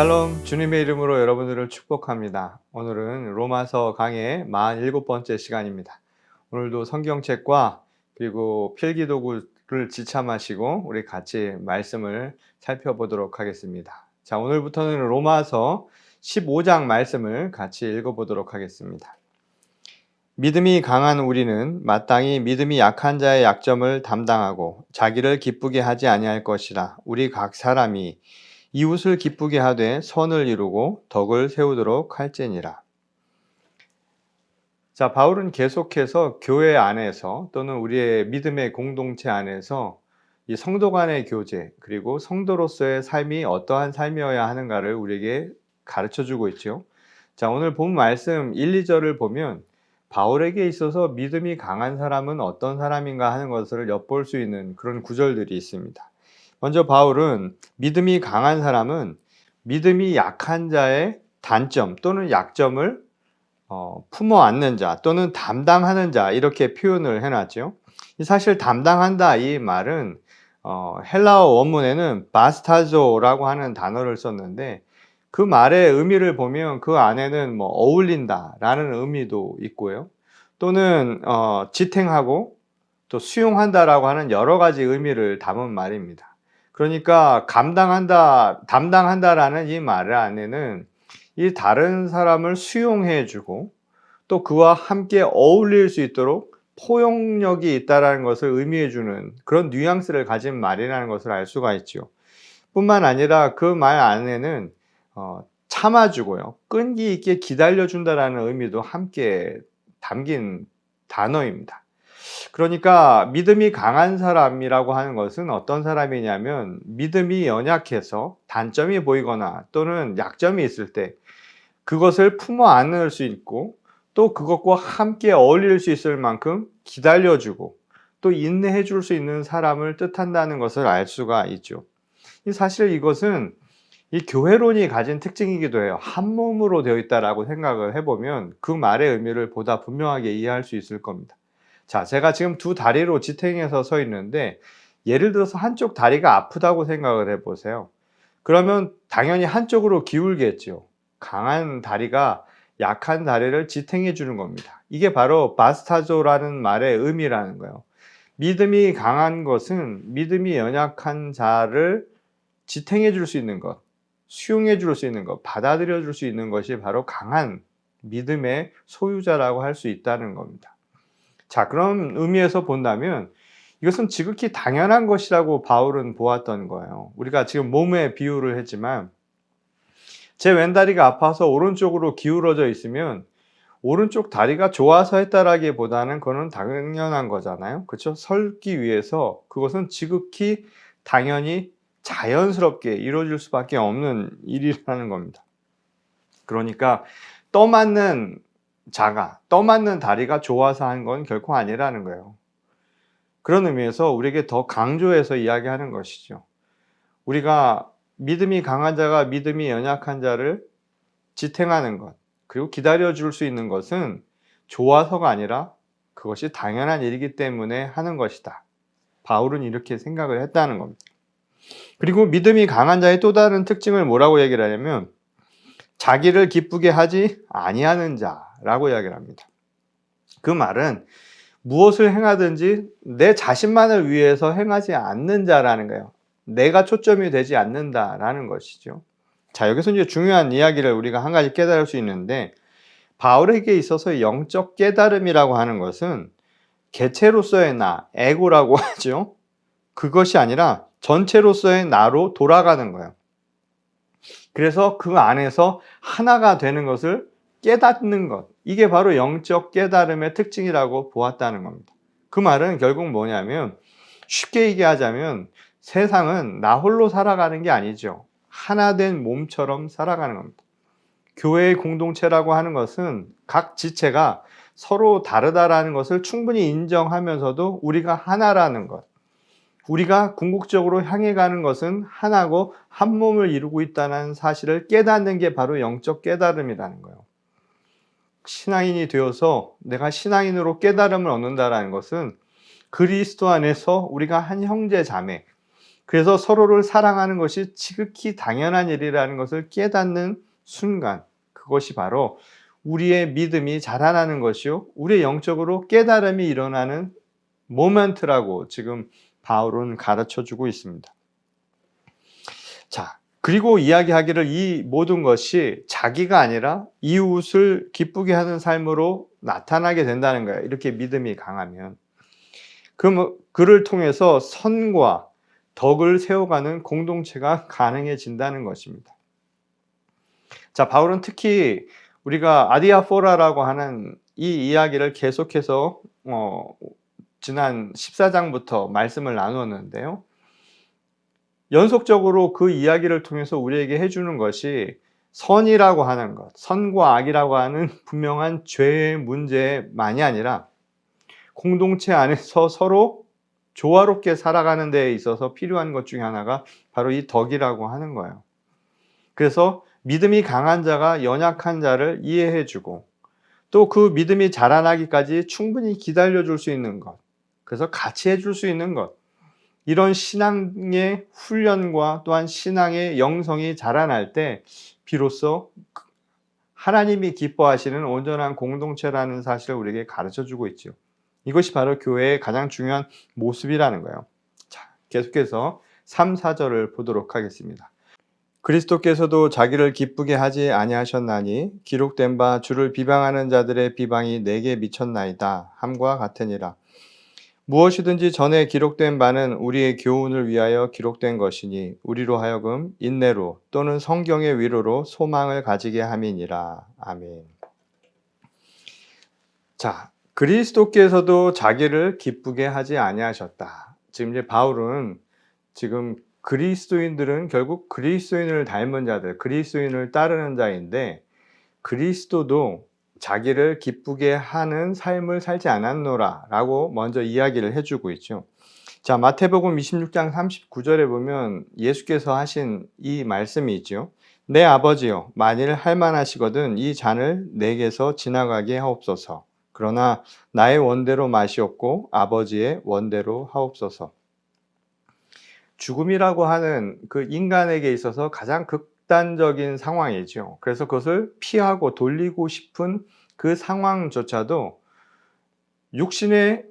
샬롬, 주님의 이름으로 여러분들을 축복합니다. 오늘은 로마서 강의 47번째 시간입니다. 오늘도 성경책과 그리고 필기도구를 지참하시고 우리 같이 말씀을 살펴보도록 하겠습니다. 자, 오늘부터는 로마서 15장 말씀을 같이 읽어보도록 하겠습니다. 믿음이 강한 우리는 마땅히 믿음이 약한 자의 약점을 담당하고 자기를 기쁘게 하지 아니할 것이라. 우리 각 사람이 이웃을 기쁘게 하되 선을 이루고 덕을 세우도록 할지니라. 자, 바울은 계속해서 교회 안에서 또는 우리의 믿음의 공동체 안에서 이 성도 간의 교제 그리고 성도로서의 삶이 어떠한 삶이어야 하는가를 우리에게 가르쳐주고 있죠. 자, 오늘 본 말씀 1, 2절을 보면 바울에게 있어서 믿음이 강한 사람은 어떤 사람인가 하는 것을 엿볼 수 있는 그런 구절들이 있습니다. 먼저 바울은 믿음이 강한 사람은 믿음이 약한 자의 단점 또는 약점을 품어 안는 자 또는 담당하는 자 이렇게 표현을 해놨죠. 사실 담당한다 이 말은 헬라어 원문에는 바스타조라고 하는 단어를 썼는데 그 말의 의미를 보면 그 안에는 뭐 어울린다라는 의미도 있고요. 또는 지탱하고 또 수용한다라고 하는 여러 가지 의미를 담은 말입니다. 그러니까 담당한다라는 이 말 안에는 이 다른 사람을 수용해 주고 또 그와 함께 어울릴 수 있도록 포용력이 있다라는 것을 의미해 주는 그런 뉘앙스를 가진 말이라는 것을 알 수가 있죠. 뿐만 아니라 그 말 안에는 참아주고요. 끈기 있게 기다려준다라는 의미도 함께 담긴 단어입니다. 그러니까 믿음이 강한 사람이라고 하는 것은 어떤 사람이냐면 믿음이 연약해서 단점이 보이거나 또는 약점이 있을 때 그것을 품어 안을 수 있고 또 그것과 함께 어울릴 수 있을 만큼 기다려주고 또 인내해 줄 수 있는 사람을 뜻한다는 것을 알 수가 있죠. 사실 이것은 이 교회론이 가진 특징이기도 해요. 한 몸으로 되어 있다라고 생각을 해보면 그 말의 의미를 보다 분명하게 이해할 수 있을 겁니다. 자, 제가 지금 두 다리로 지탱해서 서 있는데 예를 들어서 한쪽 다리가 아프다고 생각을 해보세요. 그러면 당연히 한쪽으로 기울겠죠. 강한 다리가 약한 다리를 지탱해 주는 겁니다. 이게 바로 바스타조라는 말의 의미라는 거예요. 믿음이 강한 것은 믿음이 연약한 자를 지탱해 줄 수 있는 것, 수용해 줄 수 있는 것, 받아들여 줄 수 있는 것이 바로 강한 믿음의 소유자라고 할 수 있다는 겁니다. 자, 그런 의미에서 본다면 이것은 지극히 당연한 것이라고 바울은 보았던 거예요. 우리가 지금 몸에 비유를 했지만 제 왼다리가 아파서 오른쪽으로 기울어져 있으면 오른쪽 다리가 좋아서 했다라기보다는 그거는 당연한 거잖아요. 그렇죠? 설기 위해서 그것은 지극히 당연히 자연스럽게 이루어질 수밖에 없는 일이라는 겁니다. 그러니까 떠맞는 떠맞는 다리가 좋아서 한 건 결코 아니라는 거예요. 그런 의미에서 우리에게 더 강조해서 이야기하는 것이죠. 우리가 믿음이 강한 자가 믿음이 연약한 자를 지탱하는 것, 그리고 기다려줄 수 있는 것은 좋아서가 아니라 그것이 당연한 일이기 때문에 하는 것이다. 바울은 이렇게 생각을 했다는 겁니다. 그리고 믿음이 강한 자의 또 다른 특징을 뭐라고 얘기를 하냐면 자기를 기쁘게 하지 아니하는 자라고 이야기를 합니다. 그 말은 무엇을 행하든지 내 자신만을 위해서 행하지 않는 자라는 거예요. 내가 초점이 되지 않는다라는 것이죠. 자, 여기서 이제 중요한 이야기를 우리가 한 가지 깨달을 수 있는데 바울에게 있어서 영적 깨달음이라고 하는 것은 개체로서의 나, 에고라고 하죠. 그것이 아니라 전체로서의 나로 돌아가는 거예요. 그래서 그 안에서 하나가 되는 것을 깨닫는 것, 이게 바로 영적 깨달음의 특징이라고 보았다는 겁니다. 그 말은 결국 뭐냐면 쉽게 얘기하자면 세상은 나 홀로 살아가는 게 아니죠. 하나 된 몸처럼 살아가는 겁니다. 교회의 공동체라고 하는 것은 각 지체가 서로 다르다라는 것을 충분히 인정하면서도 우리가 하나라는 것, 우리가 궁극적으로 향해 가는 것은 하나고 한 몸을 이루고 있다는 사실을 깨닫는 게 바로 영적 깨달음이라는 거예요. 신앙인이 되어서 내가 신앙인으로 깨달음을 얻는다라는 것은 그리스도 안에서 우리가 한 형제 자매, 그래서 서로를 사랑하는 것이 지극히 당연한 일이라는 것을 깨닫는 순간, 그것이 바로 우리의 믿음이 자라나는 것이요, 우리의 영적으로 깨달음이 일어나는 모멘트라고 지금 바울은 가르쳐 주고 있습니다. 자, 그리고 이야기하기를 이 모든 것이 자기가 아니라 이웃을 기쁘게 하는 삶으로 나타나게 된다는 거예요. 이렇게 믿음이 강하면. 그럼 그를 통해서 선과 덕을 세워가는 공동체가 가능해진다는 것입니다. 자, 바울은 특히 우리가 아디아포라라고 하는 이 이야기를 계속해서 지난 14장부터 말씀을 나누었는데요. 연속적으로 그 이야기를 통해서 우리에게 해주는 것이 선이라고 하는 것, 선과 악이라고 하는 분명한 죄의 문제만이 아니라 공동체 안에서 서로 조화롭게 살아가는 데 있어서 필요한 것 중에 하나가 바로 이 덕이라고 하는 거예요. 그래서 믿음이 강한 자가 연약한 자를 이해해 주고, 또 그 믿음이 자라나기까지 충분히 기다려 줄 수 있는 것, 그래서 같이 해줄 수 있는 것, 이런 신앙의 훈련과 또한 신앙의 영성이 자라날 때 비로소 하나님이 기뻐하시는 온전한 공동체라는 사실을 우리에게 가르쳐 주고 있죠. 이것이 바로 교회의 가장 중요한 모습이라는 거예요. 자, 계속해서 3, 4절을 보도록 하겠습니다. 그리스도께서도 자기를 기쁘게 하지 아니하셨나니 기록된 바 주를 비방하는 자들의 비방이 내게 미쳤나이다 함과 같으니라. 무엇이든지 전에 기록된 바는 우리의 교훈을 위하여 기록된 것이니 우리로 하여금 인내로 또는 성경의 위로로 소망을 가지게 함이니라. 아멘. 자, 그리스도께서도 자기를 기쁘게 하지 아니하셨다. 지금 이제 바울은 지금 그리스도인들은 결국 그리스도인을 닮은 자들, 그리스도인을 따르는 자인데 그리스도도 자기를 기쁘게 하는 삶을 살지 않았노라 라고 먼저 이야기를 해주고 있죠. 자, 마태복음 26장 39절에 보면 예수께서 하신 이 말씀이 있죠. 내 아버지여, 만일 할만하시거든 이 잔을 내게서 지나가게 하옵소서. 그러나 나의 원대로 마시옵고 아버지의 원대로 하옵소서. 죽음이라고 하는 그 인간에게 있어서 가장 극단적인 상황이죠. 그래서 그것을 피하고 돌리고 싶은 그 상황조차도 육신의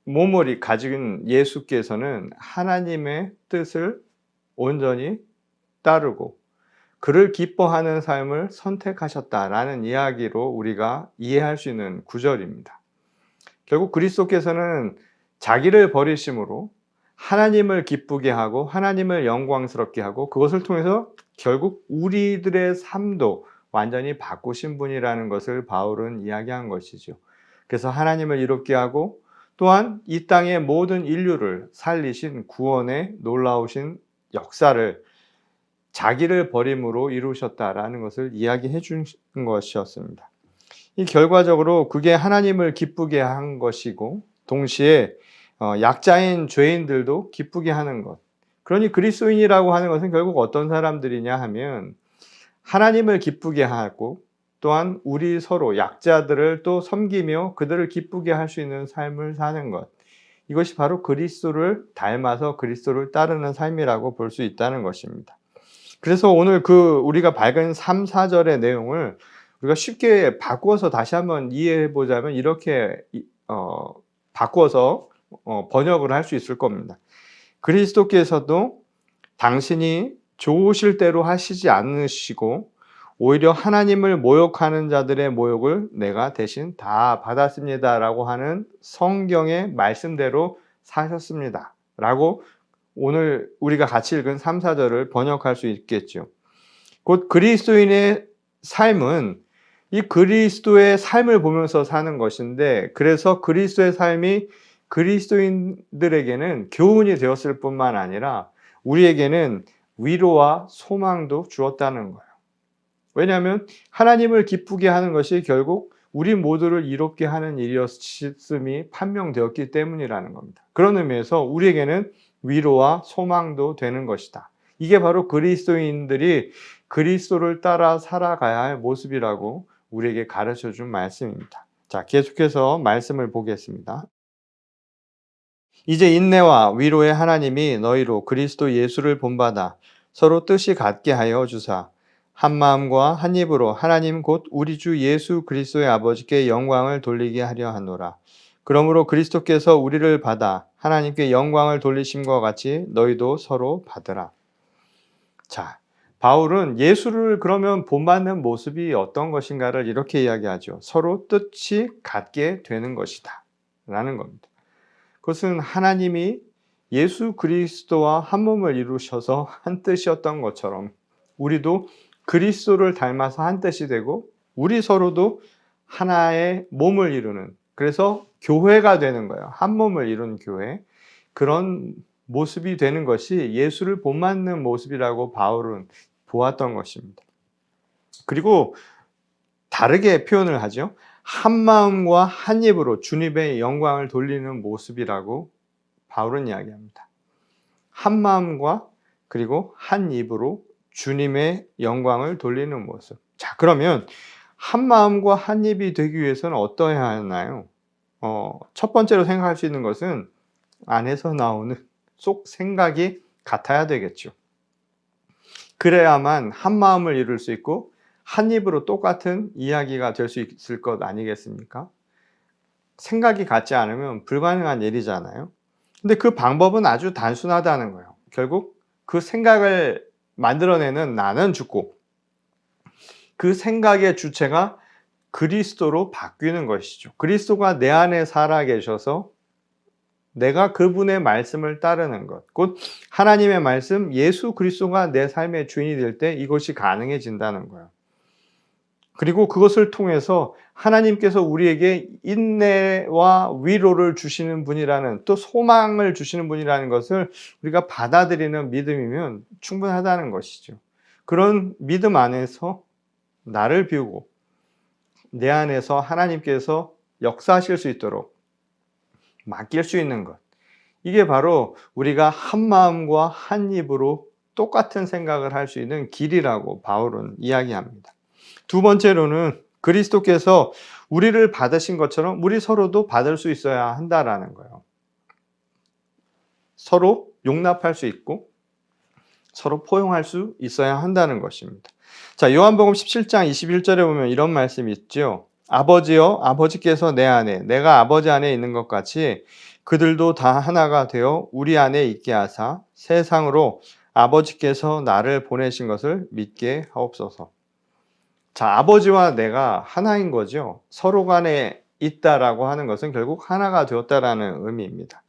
몸을 가진 예수께서는 하나님의 뜻을 온전히 따르고 그를 기뻐하는 삶을 선택하셨다라는 이야기로 우리가 이해할 수 있는 구절입니다. 결국 그리스도께서는 자기를 버리심으로 하나님을 기쁘게 하고 하나님을 영광스럽게 하고 그것을 통해서 결국 우리들의 삶도 완전히 바꾸신 분이라는 것을 바울은 이야기한 것이죠. 그래서 하나님을 이롭게 하고 또한 이 땅의 모든 인류를 살리신 구원의 놀라우신 역사를 자기를 버림으로 이루셨다라는 것을 이야기해 준 것이었습니다. 이 결과적으로 그게 하나님을 기쁘게 한 것이고 동시에 약자인 죄인들도 기쁘게 하는 것. 그러니 그리스도인이라고 하는 것은 결국 어떤 사람들이냐 하면 하나님을 기쁘게 하고 또한 우리 서로 약자들을 또 섬기며 그들을 기쁘게 할 수 있는 삶을 사는 것. 이것이 바로 그리스도를 닮아서 그리스도를 따르는 삶이라고 볼 수 있다는 것입니다. 그래서 오늘 우리가 밝은 3, 4절의 내용을 우리가 쉽게 바꾸어서 다시 한번 이해해 보자면 이렇게 바꾸어서 번역을 할 수 있을 겁니다. 그리스도께서도 당신이 좋으실 대로 하시지 않으시고 오히려 하나님을 모욕하는 자들의 모욕을 내가 대신 다 받았습니다라고 하는 성경의 말씀대로 사셨습니다. 라고 오늘 우리가 같이 읽은 3, 4절을 번역할 수 있겠죠. 곧 그리스도인의 삶은 이 그리스도의 삶을 보면서 사는 것인데 그래서 그리스도의 삶이 그리스도인들에게는 교훈이 되었을 뿐만 아니라 우리에게는 위로와 소망도 주었다는 거예요. 왜냐하면 하나님을 기쁘게 하는 것이 결국 우리 모두를 이롭게 하는 일이었음이 판명되었기 때문이라는 겁니다. 그런 의미에서 우리에게는 위로와 소망도 되는 것이다. 이게 바로 그리스도인들이 그리스도를 따라 살아가야 할 모습이라고 우리에게 가르쳐 준 말씀입니다. 자, 계속해서 말씀을 보겠습니다. 이제 인내와 위로의 하나님이 너희로 그리스도 예수를 본받아 서로 뜻이 같게 하여 주사 한 마음과 한 입으로 하나님 곧 우리 주 예수 그리스도의 아버지께 영광을 돌리게 하려 하노라. 그러므로 그리스도께서 우리를 받아 하나님께 영광을 돌리심과 같이 너희도 서로 받으라. 자, 바울은 예수를 그러면 본받는 모습이 어떤 것인가를 이렇게 이야기하죠. 서로 뜻이 같게 되는 것이다 라는 겁니다. 그것은 하나님이 예수 그리스도와 한 몸을 이루셔서 한 뜻이었던 것처럼 우리도 그리스도를 닮아서 한 뜻이 되고 우리 서로도 하나의 몸을 이루는, 그래서 교회가 되는 거예요. 한 몸을 이룬 교회. 그런 모습이 되는 것이 예수를 본받는 모습이라고 바울은 보았던 것입니다. 그리고 다르게 표현을 하죠. 한 마음과 한 입으로 주님의 영광을 돌리는 모습이라고 바울은 이야기합니다. 한 마음과 그리고 한 입으로 주님의 영광을 돌리는 모습. 자, 그러면 한 마음과 한 입이 되기 위해서는 어떠해야 하나요? 첫 번째로 생각할 수 있는 것은 안에서 나오는 속 생각이 같아야 되겠죠. 그래야만 한 마음을 이룰 수 있고 한 입으로 똑같은 이야기가 될 수 있을 것 아니겠습니까? 생각이 같지 않으면 불가능한 일이잖아요. 근데 그 방법은 아주 단순하다는 거예요. 결국 그 생각을 만들어내는 나는 죽고 그 생각의 주체가 그리스도로 바뀌는 것이죠. 그리스도가 내 안에 살아 계셔서 내가 그분의 말씀을 따르는 것, 곧 하나님의 말씀, 예수 그리스도가 내 삶의 주인이 될 때 이것이 가능해진다는 거예요. 그리고 그것을 통해서 하나님께서 우리에게 인내와 위로를 주시는 분이라는, 또 소망을 주시는 분이라는 것을 우리가 받아들이는 믿음이면 충분하다는 것이죠. 그런 믿음 안에서 나를 비우고 내 안에서 하나님께서 역사하실 수 있도록 맡길 수 있는 것, 이게 바로 우리가 한 마음과 한 입으로 똑같은 생각을 할 수 있는 길이라고 바울은 이야기합니다. 두 번째로는 그리스도께서 우리를 받으신 것처럼 우리 서로도 받을 수 있어야 한다라는 거예요. 서로 용납할 수 있고 서로 포용할 수 있어야 한다는 것입니다. 자, 요한복음 17장 21절에 보면 이런 말씀이 있죠. 아버지여, 아버지께서 내 안에, 내가 아버지 안에 있는 것 같이 그들도 다 하나가 되어 우리 안에 있게 하사 세상으로 아버지께서 나를 보내신 것을 믿게 하옵소서. 자, 아버지와 내가 하나인 거죠. 서로 간에 있다라고 하는 것은 결국 하나가 되었다라는 의미입니다.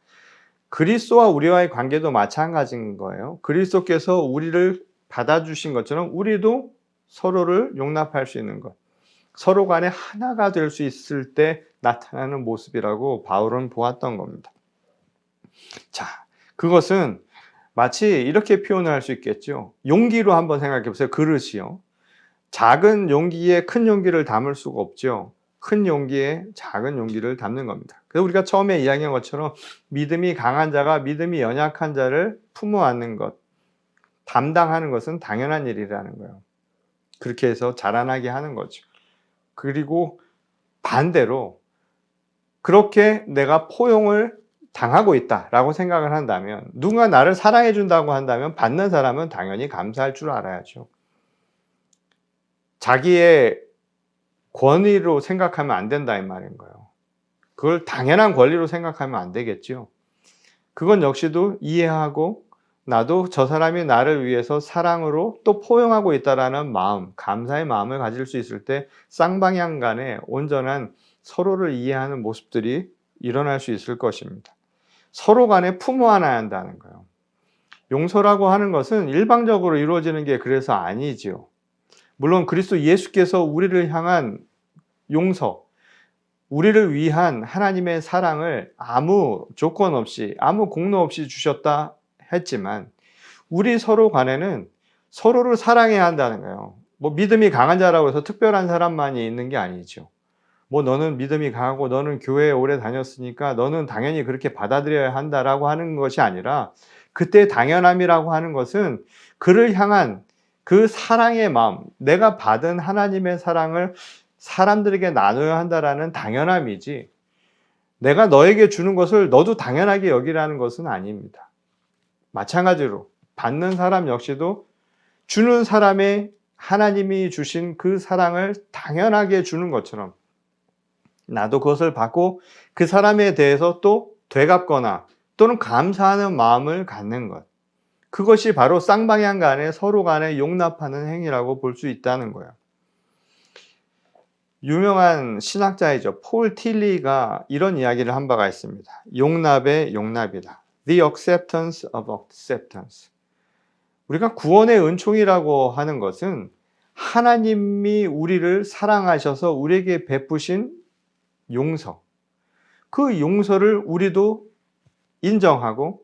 그리스도와 우리와의 관계도 마찬가지인 거예요. 그리스도께서 우리를 받아주신 것처럼 우리도 서로를 용납할 수 있는 것, 서로 간에 하나가 될 수 있을 때 나타나는 모습이라고 바울은 보았던 겁니다. 자, 그것은 마치 이렇게 표현을 할 수 있겠죠. 용기로 한번 생각해 보세요. 그릇이요. 작은 용기에 큰 용기를 담을 수가 없죠. 큰 용기에 작은 용기를 담는 겁니다. 그래서 우리가 처음에 이야기한 것처럼 믿음이 강한 자가 믿음이 연약한 자를 품어 안는 것, 담당하는 것은 당연한 일이라는 거예요. 그렇게 해서 자라나게 하는 거죠. 그리고 반대로 그렇게 내가 포용을 당하고 있다라고 생각을 한다면, 누군가 나를 사랑해 준다고 한다면 받는 사람은 당연히 감사할 줄 알아야죠. 자기의 권위로 생각하면 안 된다 이 말인 거예요. 그걸 당연한 권리로 생각하면 안 되겠죠. 그건 역시도 이해하고 나도 저 사람이 나를 위해서 사랑으로 또 포용하고 있다라는 마음, 감사의 마음을 가질 수 있을 때 쌍방향 간에 온전한 서로를 이해하는 모습들이 일어날 수 있을 것입니다. 서로 간에 품어 안아야 한다는 거예요. 용서라고 하는 것은 일방적으로 이루어지는 게 그래서 아니지요. 물론 그리스도 예수께서 우리를 향한 용서, 우리를 위한 하나님의 사랑을 아무 조건 없이, 아무 공로 없이 주셨다 했지만 우리 서로 간에는 서로를 사랑해야 한다는 거예요. 뭐 믿음이 강한 자라고 해서 특별한 사람만이 있는 게 아니죠. 뭐 너는 믿음이 강하고 너는 교회에 오래 다녔으니까 너는 당연히 그렇게 받아들여야 한다라고 하는 것이 아니라, 그때 당연함이라고 하는 것은 그를 향한 그 사랑의 마음, 내가 받은 하나님의 사랑을 사람들에게 나눠야 한다라는 당연함이지, 내가 너에게 주는 것을 너도 당연하게 여기라는 것은 아닙니다. 마찬가지로 받는 사람 역시도 주는 사람의 하나님이 주신 그 사랑을 당연하게 주는 것처럼 나도 그것을 받고 그 사람에 대해서 또 되갚거나 또는 감사하는 마음을 갖는 것. 그것이 바로 쌍방향 간에 서로 간에 용납하는 행위라고 볼 수 있다는 거예요. 유명한 신학자이죠. 폴 틸리가 이런 이야기를 한 바가 있습니다. 용납의 용납이다. The acceptance of acceptance. 우리가 구원의 은총이라고 하는 것은 하나님이 우리를 사랑하셔서 우리에게 베푸신 용서. 그 용서를 우리도 인정하고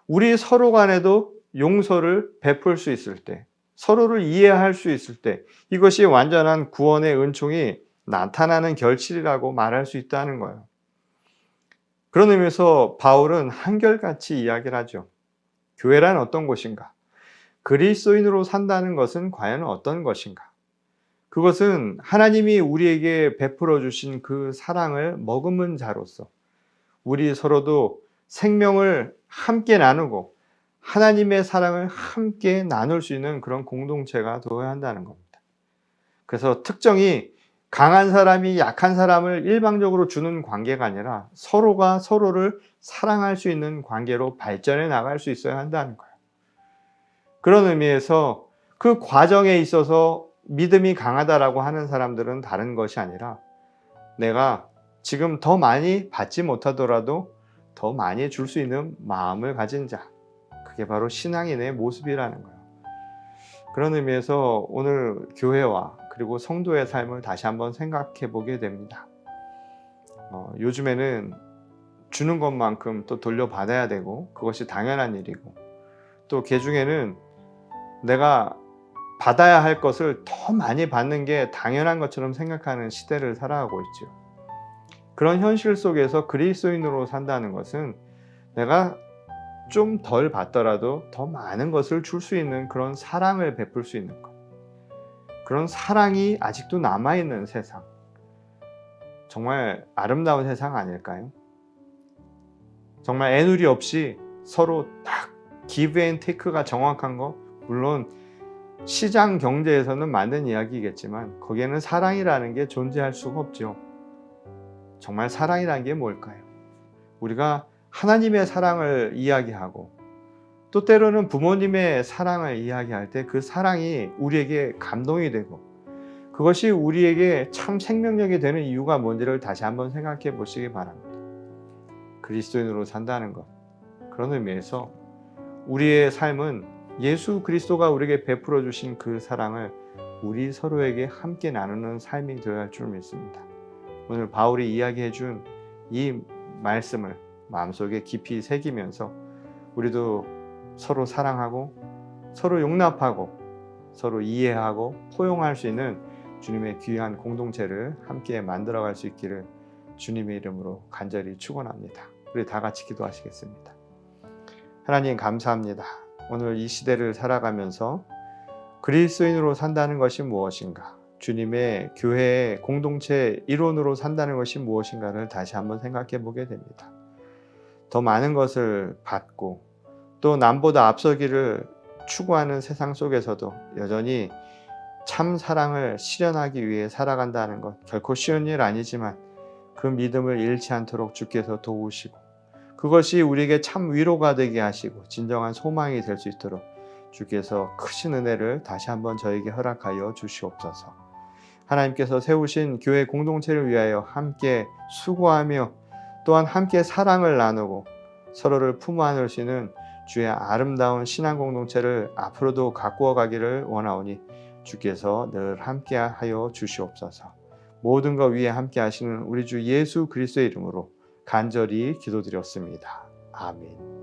우리 서로 간에도 용서를 베풀 수 있을 때, 서로를 이해할 수 있을 때 이것이 완전한 구원의 은총이 나타나는 결실이라고 말할 수 있다는 거예요. 그런 의미에서 바울은 한결같이 이야기를 하죠. 교회란 어떤 곳인가? 그리스도인으로 산다는 것은 과연 어떤 것인가? 그것은 하나님이 우리에게 베풀어 주신 그 사랑을 머금은 자로서 우리 서로도 생명을 함께 나누고 하나님의 사랑을 함께 나눌 수 있는 그런 공동체가 되어야 한다는 겁니다. 그래서 특정이 강한 사람이 약한 사람을 일방적으로 주는 관계가 아니라 서로가 서로를 사랑할 수 있는 관계로 발전해 나갈 수 있어야 한다는 거예요. 그런 의미에서 그 과정에 있어서 믿음이 강하다라고 하는 사람들은 다른 것이 아니라 내가 지금 더 많이 받지 못하더라도 더 많이 줄 수 있는 마음을 가진 자. 그게 바로 신앙인의 모습이라는 거예요. 그런 의미에서 오늘 교회와 그리고 성도의 삶을 다시 한번 생각해 보게 됩니다. 요즘에는 주는 것만큼 또 돌려받아야 되고 그것이 당연한 일이고 또 개중에는 내가 받아야 할 것을 더 많이 받는 게 당연한 것처럼 생각하는 시대를 살아가고 있죠. 그런 현실 속에서 그리스도인으로 산다는 것은 내가 좀 덜 받더라도 더 많은 것을 줄 수 있는 그런 사랑을 베풀 수 있는 것. 그런 사랑이 아직도 남아있는 세상. 정말 아름다운 세상 아닐까요? 정말 애누리 없이 서로 딱 give and take가 정확한 거, 물론 시장 경제에서는 맞는 이야기겠지만 거기에는 사랑이라는 게 존재할 수가 없죠. 정말 사랑이라는 게 뭘까요? 우리가 하나님의 사랑을 이야기하고 또 때로는 부모님의 사랑을 이야기할 때 그 사랑이 우리에게 감동이 되고 그것이 우리에게 참 생명력이 되는 이유가 뭔지를 다시 한번 생각해 보시기 바랍니다. 그리스도인으로 산다는 것. 그런 의미에서 우리의 삶은 예수 그리스도가 우리에게 베풀어 주신 그 사랑을 우리 서로에게 함께 나누는 삶이 되어야 할 줄 믿습니다. 오늘 바울이 이야기해 준 이 말씀을 마음속에 깊이 새기면서 우리도 서로 사랑하고 서로 용납하고 서로 이해하고 포용할 수 있는 주님의 귀한 공동체를 함께 만들어갈 수 있기를 주님의 이름으로 간절히 축원합니다. 우리 다 같이 기도하시겠습니다. 하나님 감사합니다. 오늘 이 시대를 살아가면서 그리스도인으로 산다는 것이 무엇인가? 주님의 교회의 공동체 일원으로 산다는 것이 무엇인가를 다시 한번 생각해 보게 됩니다. 더 많은 것을 받고 또 남보다 앞서기를 추구하는 세상 속에서도 여전히 참 사랑을 실현하기 위해 살아간다는 것 결코 쉬운 일 아니지만 그 믿음을 잃지 않도록 주께서 도우시고 그것이 우리에게 참 위로가 되게 하시고 진정한 소망이 될 수 있도록 주께서 크신 은혜를 다시 한번 저에게 허락하여 주시옵소서. 하나님께서 세우신 교회 공동체를 위하여 함께 수고하며 또한 함께 사랑을 나누고 서로를 품어 안을 수 있는 주의 아름다운 신앙 공동체를 앞으로도 가꾸어 가기를 원하오니 주께서 늘 함께하여 주시옵소서. 모든 것 위에 함께 하시는 우리 주 예수 그리스도의 이름으로 간절히 기도드렸습니다. 아멘.